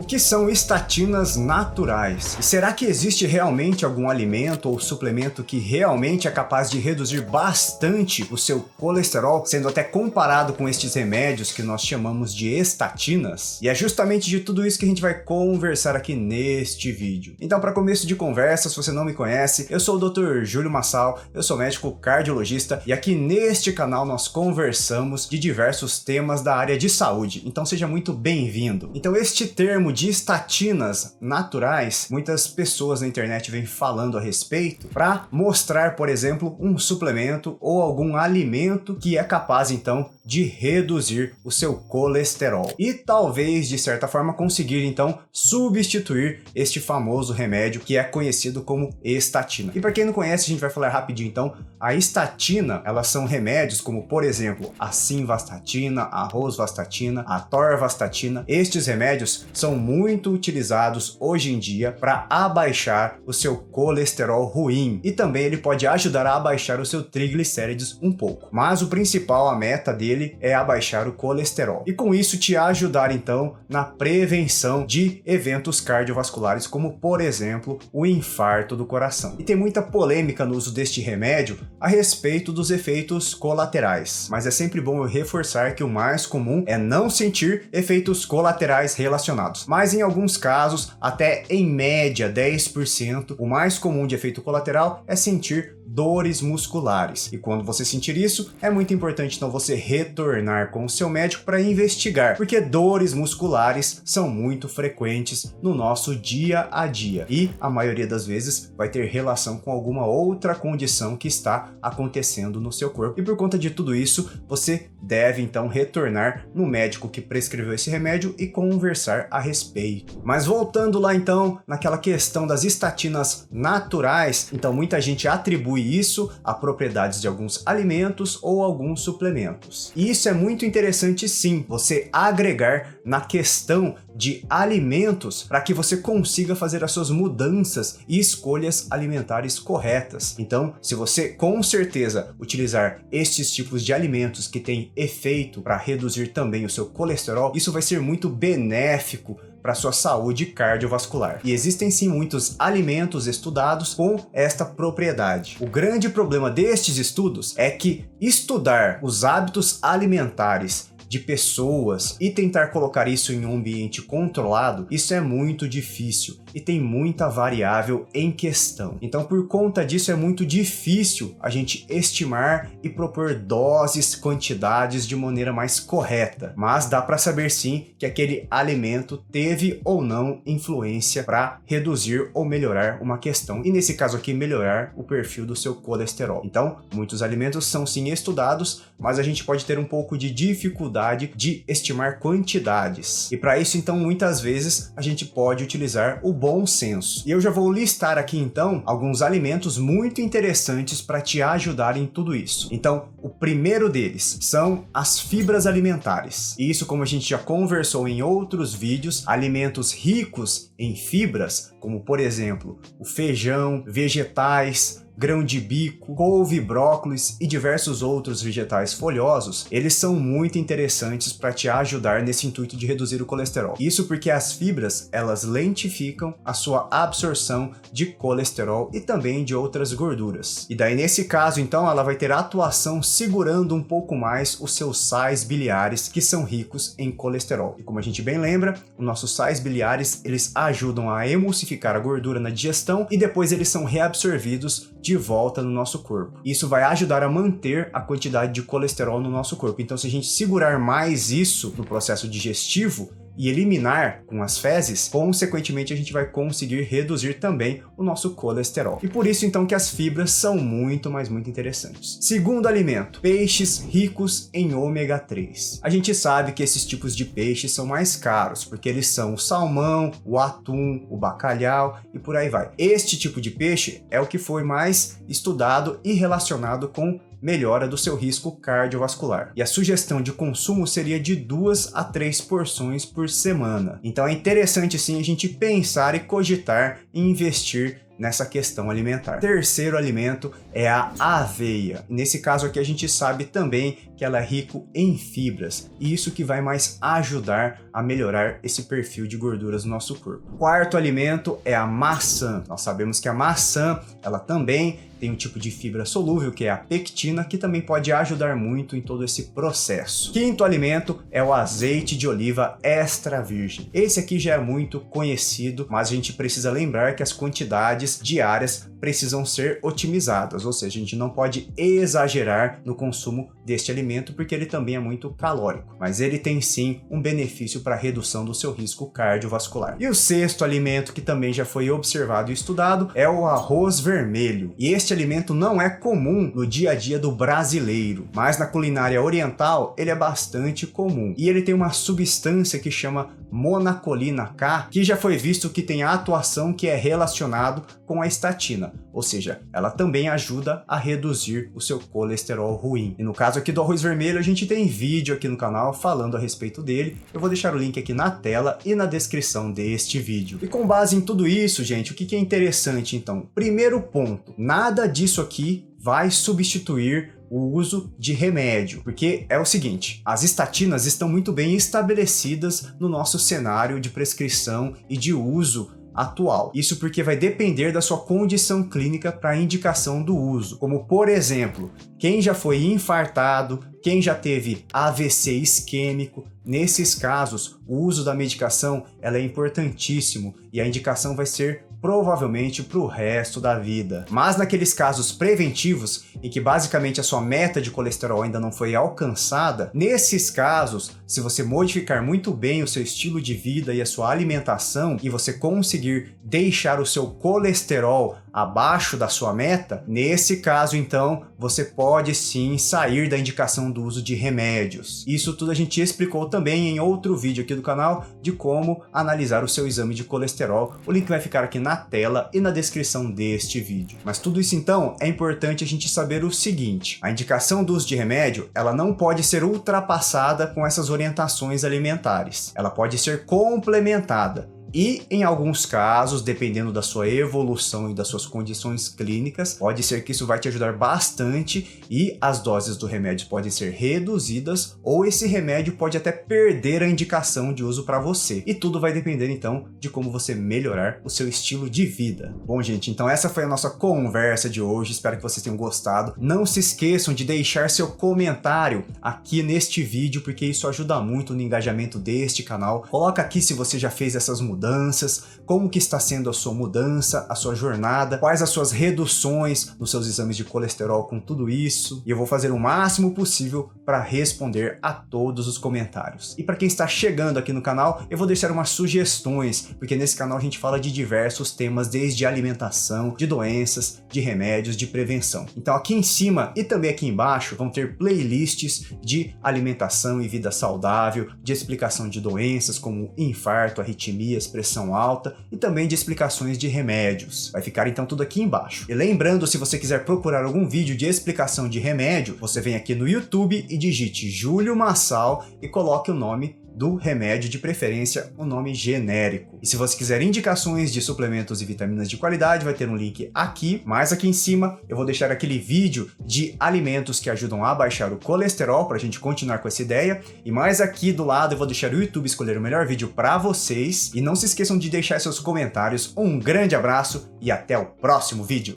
que são estatinas naturais? E será que existe realmente algum alimento ou suplemento que realmente é capaz de reduzir bastante o seu colesterol, sendo até comparado com estes remédios que nós chamamos de estatinas? E é justamente de tudo isso que a gente vai conversar aqui neste vídeo. Então, para começo de conversa, se você não me conhece, eu sou o Dr. Júlio Massal, eu sou médico cardiologista e aqui neste canal nós conversamos de diversos temas da área de saúde. Então seja muito bem-vindo. Então este termo de estatinas naturais, muitas pessoas na internet vêm falando a respeito para mostrar, por exemplo, um suplemento ou algum alimento que é capaz então de reduzir o seu colesterol e talvez de certa forma conseguir então substituir este famoso remédio que é conhecido como estatina. E para quem não conhece, a gente vai falar rapidinho então. A estatina, elas são remédios como, por exemplo, a simvastatina, a rosuvastatina, a atorvastatina. Estes remédios são muito utilizados hoje em dia para abaixar o seu colesterol ruim e também ele pode ajudar a abaixar o seu triglicérides um pouco. Mas o principal, a meta dele é abaixar o colesterol e com isso te ajudar então na prevenção de eventos cardiovasculares como, por exemplo, o infarto do coração. E tem muita polêmica no uso deste remédio a respeito dos efeitos colaterais, mas é sempre bom eu reforçar que o mais comum é não sentir efeitos colaterais relacionados, mas em alguns casos, até em média 10%, o mais comum de efeito colateral é sentir dores musculares. E quando você sentir isso, é muito importante então você retornar com o seu médico para investigar, porque dores musculares são muito frequentes no nosso dia a dia e a maioria das vezes vai ter relação com alguma outra condição que está acontecendo no seu corpo. E por conta de tudo isso, você deve então retornar no médico que prescreveu esse remédio e conversar a respeito. Mas voltando lá então naquela questão das estatinas naturais, então muita gente atribui isso a propriedades de alguns alimentos ou alguns suplementos. E isso é muito interessante sim, você agregar na questão de alimentos para que você consiga fazer as suas mudanças e escolhas alimentares corretas. Então, se você com certeza utilizar estes tipos de alimentos que têm efeito para reduzir também o seu colesterol, isso vai ser muito benéfico para sua saúde cardiovascular. E existem sim muitos alimentos estudados com esta propriedade. O grande problema destes estudos é que estudar os hábitos alimentares de pessoas e tentar colocar isso em um ambiente controlado, isso é muito difícil e tem muita variável em questão. Então, por conta disso, é muito difícil a gente estimar e propor doses, quantidades de maneira mais correta. Mas dá para saber sim que aquele alimento teve ou não influência para reduzir ou melhorar uma questão. E nesse caso aqui, melhorar o perfil do seu colesterol. Então, muitos alimentos são sim estudados, mas a gente pode ter um pouco de dificuldade de estimar quantidades. E para isso, então, muitas vezes a gente pode utilizar o bom senso. E eu já vou listar aqui, então, alguns alimentos muito interessantes para te ajudar em tudo isso. Então, o primeiro deles são as fibras alimentares. E isso, como a gente já conversou em outros vídeos, alimentos ricos em fibras, como por exemplo, o feijão, vegetais, grão de bico, couve, brócolis e diversos outros vegetais folhosos, eles são muito interessantes para te ajudar nesse intuito de reduzir o colesterol. Isso porque as fibras, elas lentificam a sua absorção de colesterol e também de outras gorduras. E daí nesse caso, então, ela vai ter atuação segurando um pouco mais os seus sais biliares, que são ricos em colesterol. E como a gente bem lembra, os nossos sais biliares, eles ajudam a emulsificar a gordura na digestão e depois eles são reabsorvidos de volta no nosso corpo. Isso vai ajudar a manter a quantidade de colesterol no nosso corpo. Então, se a gente segurar mais isso no processo digestivo e eliminar com as fezes, consequentemente a gente vai conseguir reduzir também o nosso colesterol. E por isso então que as fibras são muito, mas muito interessantes. Segundo alimento, peixes ricos em ômega 3. A gente sabe que esses tipos de peixes são mais caros, porque eles são o salmão, o atum, o bacalhau e por aí vai. Este tipo de peixe é o que foi mais estudado e relacionado com melhora do seu risco cardiovascular. E a sugestão de consumo seria de 2 a 3 porções por semana. Então é interessante sim a gente pensar e cogitar em investir nessa questão alimentar. Terceiro alimento é a aveia. Nesse caso aqui a gente sabe também que ela é rico em fibras, e isso que vai mais ajudar a melhorar esse perfil de gorduras no nosso corpo. Quarto alimento é a maçã. Nós sabemos que a maçã, ela também tem um tipo de fibra solúvel, que é a pectina, que também pode ajudar muito em todo esse processo. Quinto alimento é o azeite de oliva extra virgem. Esse aqui já é muito conhecido, mas a gente precisa lembrar que as quantidades diárias precisam ser otimizadas, ou seja, a gente não pode exagerar no consumo deste alimento, porque ele também é muito calórico, mas ele tem sim um benefício para a redução do seu risco cardiovascular. E o sexto alimento, que também já foi observado e estudado, é o arroz vermelho. E este alimento não é comum no dia a dia do brasileiro, mas na culinária oriental ele é bastante comum. E ele tem uma substância que chama monacolina K, que já foi visto que tem a atuação que é relacionado com a estatina, ou seja, ela também ajuda a reduzir o seu colesterol ruim. E no caso aqui do arroz vermelho, a gente tem vídeo aqui no canal falando a respeito dele. Eu vou deixar o link aqui na tela e na descrição deste vídeo. E com base em tudo isso, gente, o que é interessante então? Primeiro ponto, nada disso aqui vai substituir o uso de remédio, porque é o seguinte, as estatinas estão muito bem estabelecidas no nosso cenário de prescrição e de uso atual. Isso porque vai depender da sua condição clínica para a indicação do uso, como por exemplo, quem já foi infartado, quem já teve AVC isquêmico. Nesses casos, o uso da medicação ela é importantíssimo e a indicação vai ser provavelmente para o resto da vida. Mas naqueles casos preventivos, em que basicamente a sua meta de colesterol ainda não foi alcançada, nesses casos, se você modificar muito bem o seu estilo de vida e a sua alimentação, e você conseguir deixar o seu colesterol abaixo da sua meta, nesse caso então, você pode sim sair da indicação do uso de remédios. Isso tudo a gente explicou também em outro vídeo aqui do canal de como analisar o seu exame de colesterol. O link vai ficar aqui na tela e na descrição deste vídeo. Mas tudo isso então é importante a gente saber o seguinte: a indicação do uso de remédio, ela não pode ser ultrapassada com essas orientações alimentares. Ela pode ser complementada. E, em alguns casos, dependendo da sua evolução e das suas condições clínicas, pode ser que isso vai te ajudar bastante e as doses do remédio podem ser reduzidas ou esse remédio pode até perder a indicação de uso para você. E tudo vai depender, então, de como você melhorar o seu estilo de vida. Bom, gente, então essa foi a nossa conversa de hoje. Espero que vocês tenham gostado. Não se esqueçam de deixar seu comentário aqui neste vídeo, porque isso ajuda muito no engajamento deste canal. Coloca aqui se você já fez essas mudanças, como que está sendo a sua mudança, a sua jornada, quais as suas reduções nos seus exames de colesterol com tudo isso, e eu vou fazer o máximo possível para responder a todos os comentários. E para quem está chegando aqui no canal, eu vou deixar umas sugestões, porque nesse canal a gente fala de diversos temas, desde alimentação, de doenças, de remédios, de prevenção. Então aqui em cima e também aqui embaixo vão ter playlists de alimentação e vida saudável, de explicação de doenças como infarto, arritmias, pressão alta e também de explicações de remédios. Vai ficar então tudo aqui embaixo. E lembrando, se você quiser procurar algum vídeo de explicação de remédio, você vem aqui no YouTube e digite Júlio Massal e coloque o nome do remédio, de preferência um nome genérico. E se você quiser indicações de suplementos e vitaminas de qualidade, vai ter um link aqui, mas aqui em cima eu vou deixar aquele vídeo de alimentos que ajudam a baixar o colesterol, para a gente continuar com essa ideia, e mais aqui do lado eu vou deixar o YouTube escolher o melhor vídeo para vocês, e não se esqueçam de deixar seus comentários. Um grande abraço e até o próximo vídeo!